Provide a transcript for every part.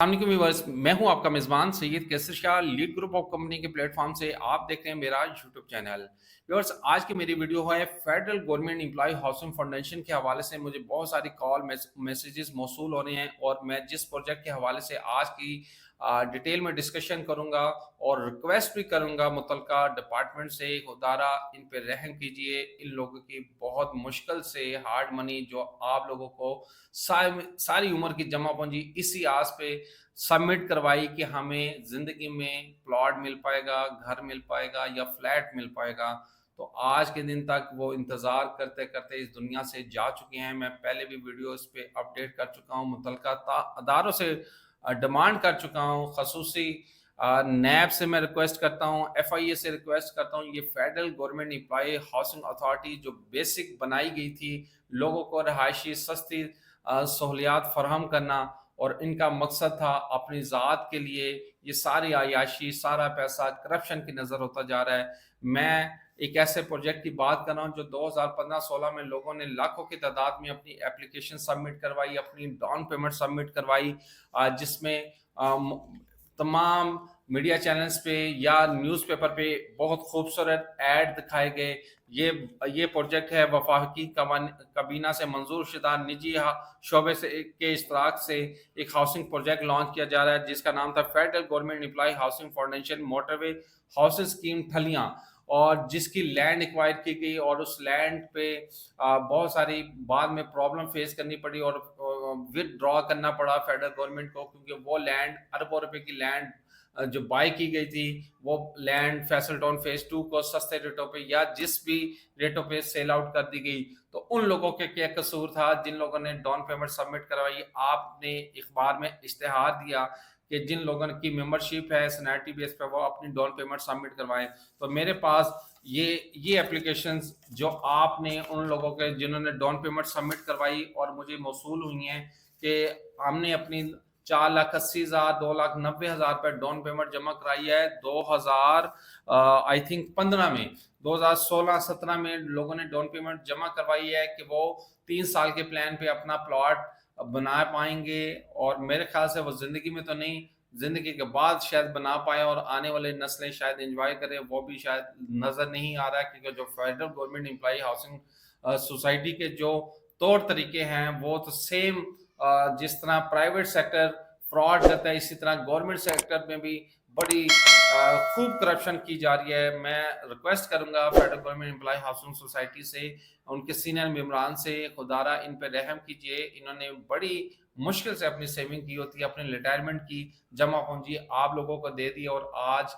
अस्सलाम व्यूअर्स, मैं हूं आपका मेज़बान Syed Qaiser Shah, Lead Group of Company के प्लेटफॉर्म से आप देख रहे हैं मेरा यूट्यूब चैनल। व्यूअर्स, आज की मेरी वीडियो है federal government employ housing foundation के हवाले से। मुझे बहुत सारी कॉल मैसेजेस मौसूल हो रहे हैं और मैं जिस प्रोजेक्ट के हवाले से आज की डिटेल में डिस्कशन करूंगा और रिक्वेस्ट भी करूंगा मुतलका डिपार्टमेंट से, खुदारा इन पे रहम कीजिए। इन लोगों की बहुत मुश्किल से हार्ड मनी जो आप लोगों को सारी उम्र की जमा पूंजी इसी आस पे सबमिट करवाई कि हमें ज़िंदगी में प्लॉट मिल पाएगा, घर मिल पाएगा या फ्लैट मिल पाएगा। तो आज के दिन तक वो इंतज़ार करते-करते इस दुनिया से जा चुके हैं। मैं पहले भी वीडियो इस पे अपडेट कर चुका हूँ, मुतल्लिका अदारों से डिमांड कर चुका हूँ, ख़ुसूसी नैब से मैं रिक्वेस्ट करता हूँ, एफआईए से रिक्वेस्ट करता हूँ। ये federal government employee housing authority जो बेसिक बनाई गई थी, लोगों को रहायशी सस्ती सहूलियात फराहम करना, और इनका मकसद था अपनी ज़ात के लिए ये सारी अय्याशी, सारा पैसा करप्शन की नज़र होता जा रहा है। मैं एक ऐसे प्रोजेक्ट की बात कर रहा हूँ जो 2015-16 में लोगों ने लाखों की तादाद में अपनी एप्लीकेशन सबमिट करवाई, अपनी डाउन पेमेंट सबमिट करवाई, जिसमें तमाम मीडिया चैनल्स पे या न्यूज़पेपर पे बहुत खूबसूरत ऐड दिखाए गए। ये प्रोजेक्ट है वफाकी काबीना से मंजूर शुदा निजी शोबे से के इश्तराक से एक हाउसिंग प्रोजेक्ट लॉन्च किया जा रहा है, जिसका नाम था federal government employ housing foundation motorway housing scheme Thalian, और जिसकी लैंड एक्वायर की गई और उस लैंड पे बहुत सारी बाद में प्रॉब्लम फेस करनी पड़ी और विदड्रॉ करना पड़ा फेडरल गवर्नमेंट को, क्योंकि वो लैंड अरबों रुपए की लैंड जो बाय की गई थी, वो लैंड फैसल टाउन फेज 2 को सस्ते रेटों पे या जिस भी रेटों पे सेल आउट कर दी गई। तो उन लोगों के क्या कसूर था जिन लोगों ने डाउन पेमेंट सबमिट करवाई? आपने अखबार में इश्तेहार दिया कि जिन लोगों की मेंबरशिप है सीनियरिटी बेस पे वो अपनी डाउन पेमेंट सबमिट करवाएं। तो मेरे पास ये एप्लीकेशंस जो आपने उन लोगों के जिन्होंने डाउन पेमेंट सबमिट करवाई और मुझे मौसूल हुई हैं कि हमने अपनी 4,80,000 2,90,000 रुपये डाउन पेमेंट जमा कराई है 2000 आई थिंक 15 में। 2016-17 में लोगों ने डाउन पेमेंट जमा करवाई है कि वो 3 साल के प्लान पे अपना प्लॉट बना पाएंगे, और मेरे ख्याल से वो जिंदगी में तो नहीं, जिंदगी के बाद शायद बना पाए और आने वाले नस्लें शायद एंजॉय करें, वो भी शायद नजर नहीं आ रहा है। क्योंकि जो federal government employee housing society के जो तौर तरीके हैं वो तो सेम जिस तरह प्राइवेट सेक्टर फ्रॉड करता है, इसी तरह गवर्नमेंट सेक्टर में भी बड़ी खूब करप्शन की जा रही है। मैं रिक्वेस्ट करूंगा federal government employ housing society से, उनके सीनियर मेम्बरान से, खुदारा इन पर रहम कीजिए। इन्होंने बड़ी मुश्किल से अपनी सेविंग की होती है, अपनी रिटायरमेंट की जमा पूंजी आप लोगों को दे दी, और आज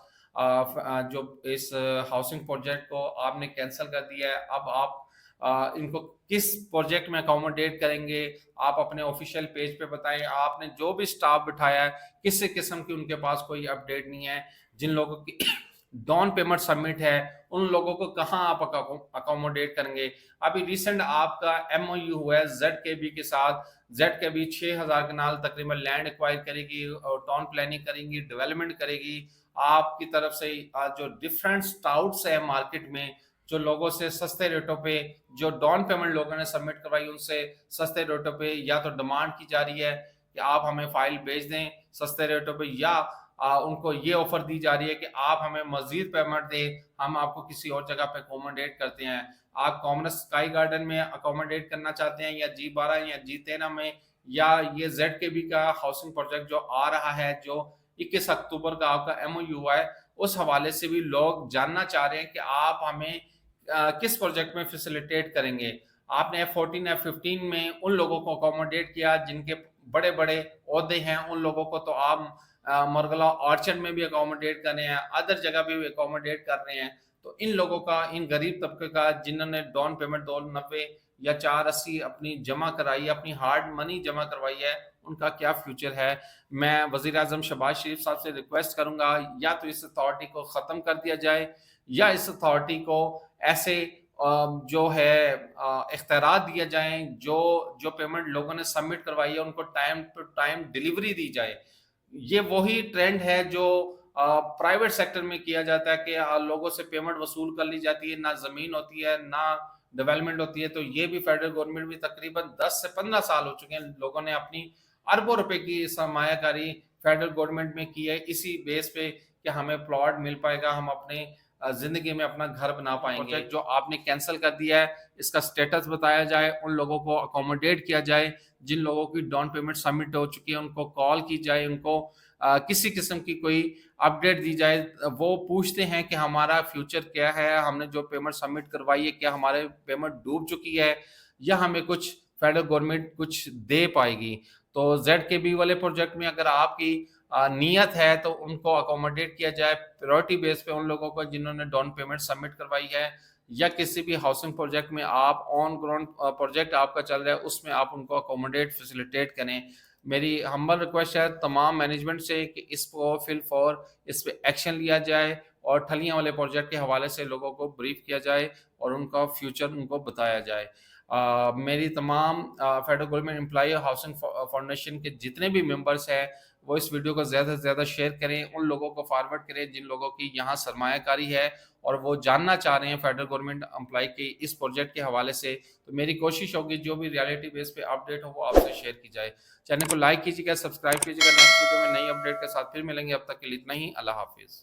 जो इस हाउसिंग प्रोजेक्ट को आपने कैंसिल कर दिया है। अब आप इनको किस प्रोजेक्ट में अकोमोडेट करेंगे? आप अपने ऑफिशियल पेज पे बताएं। आपने जो भी स्टाफ बिठाया है, किसी किस्म की उनके पास कोई अपडेट नहीं है। जिन लोगों की डाउन पेमेंट सबमिट है, उन लोगों को कहाँ आप अकोमोडेट करेंगे? अभी रिसेंट आपका एमओयू हुआ है जेड के बी के साथ। जेड के बी 6,000 कनाल तकरीबन लैंड एक्वायर करेगी और टाउन प्लानिंग करेगी, डेवलपमेंट करेगी। आपकी तरफ से जो डिफरेंट स्टाउट्स है मार्केट में, जो लोगों से सस्ते रेटों पे, जो डाउन पेमेंट लोगों ने सबमिट करवाई उनसे सस्ते रेटों पे या तो डिमांड की जा रही है कि आप हमें फाइल भेज दें सस्ते रेटों पे, या उनको ये ऑफर दी जा रही है कि आप हमें मजीद पेमेंट दें, हम आपको किसी और जगह पे अकोमोडेट करते हैं। आप कॉमर्स स्काई गार्डन में अकोमोडेट करना चाहते हैं या G12 या G13 में, या ये जेड के बी का हाउसिंग प्रोजेक्ट जो आ रहा है, जो 21 अक्टूबर का आपका एमओयू हुआ है, उस हवाले से भी लोग जानना चाह रहे हैं कि आप हमें किस प्रोजेक्ट में फैसिलिटेट करेंगे। आपने F14 F15 में उन लोगों को अकोमोडेट किया जिनके बड़े बड़े ओहदे हैं, उन लोगों को तो आप मरगला ऑर्चर्ड में भी अकोमोडेट कर रहे हैं, अदर जगह भी अकोमोडेट कर रहे हैं। तो इन लोगों का, इन गरीब तबके का जिन्होंने डाउन पेमेंट 290 या 480 अपनी जमा कराई, अपनी हार्ड मनी जमा करवाई है, उनका क्या फ्यूचर है? मैं वजीर आजम शहबाज शरीफ साहब से रिक्वेस्ट करूंगा या तो इस अथॉरिटी को ख़त्म कर दिया जाए, या इस अथॉरिटी को ऐसे जो है इख्तियार दिए जाएं, जो जो पेमेंट लोगों ने सबमिट करवाई है उनको टाइम टू टाइम डिलीवरी दी जाए। ये वही ट्रेंड है जो प्राइवेट सेक्टर में किया जाता है कि लोगों से पेमेंट वसूल कर ली जाती है, ना जमीन होती है ना डेवलपमेंट होती है। तो ये भी फेडरल गवर्नमेंट भी तकरीबन 10 से 15 साल हो चुके हैं, लोगों ने अपनी अरबों रुपए की सरमायाकारी फेडरल गवर्नमेंट में की है, इसी बेस पे कि हमें प्लॉट मिल पाएगा, हम अपने ज़िंदगी में अपना घर बना पाएँगे। प्रोजेक्ट जो आपने कैंसल कर दिया है, इसका स्टेटस बताया जाए, उन लोगों को अकोमोडेट किया जाए, जिन लोगों की डाउन पेमेंट सबमिट हो चुकी है, उनको कॉल की जाए, उनको किसी किस्म की कोई अपडेट दी जाए। वो पूछते हैं कि हमारा फ्यूचर क्या है, हमने जो पेमेंट सबमिट करवाई है, क्या हमारे पेमेंट डूब चुकी है या हमें कुछ फेडरल गवर्नमेंट कुछ दे पाएगी। तो ज़ेडकेबी वाले प्रोजेक्ट में अगर आपकी नियत है तो उनको अकोमोडेट किया जाए, प्रायोरिटी बेस पे उन लोगों को जिन्होंने डाउन पेमेंट सबमिट करवाई है, या किसी भी हाउसिंग प्रोजेक्ट में आप ऑन ग्राउंड प्रोजेक्ट आपका चल रहा है, उसमें आप उनको अकोमोडेट फैसिलिटेट करें। मेरी हम्बल रिक्वेस्ट है तमाम मैनेजमेंट से कि इसको फिल फॉर इस पे एक्शन लिया जाए और ठलियाँ वाले प्रोजेक्ट के हवाले से लोगों को ब्रीफ किया जाए और उनका फ्यूचर उनको बताया जाए। मेरी तमाम federal government employee housing foundation के जितने भी मेंबर्स हैं, वो इस वीडियो को ज़्यादा से ज़्यादा शेयर करें, उन लोगों को फॉरवर्ड करें जिन लोगों की यहाँ सरमायाकारी है और वो जानना चाह रहे हैं फेडरल गवर्नमेंट एम्प्लॉई के इस प्रोजेक्ट के हवाले से। तो मेरी कोशिश होगी जो भी रियलिटी बेस पे अपडेट हो वो आपसे शेयर की जाए। चैनल को लाइक कीजिएगा, सब्सक्राइब कीजिएगा। नेक्स्ट वीडियो में नई अपडेट के साथ फिर मिलेंगे। अब तक के लिए इतना ही। अल्लाह हाफ़िज़।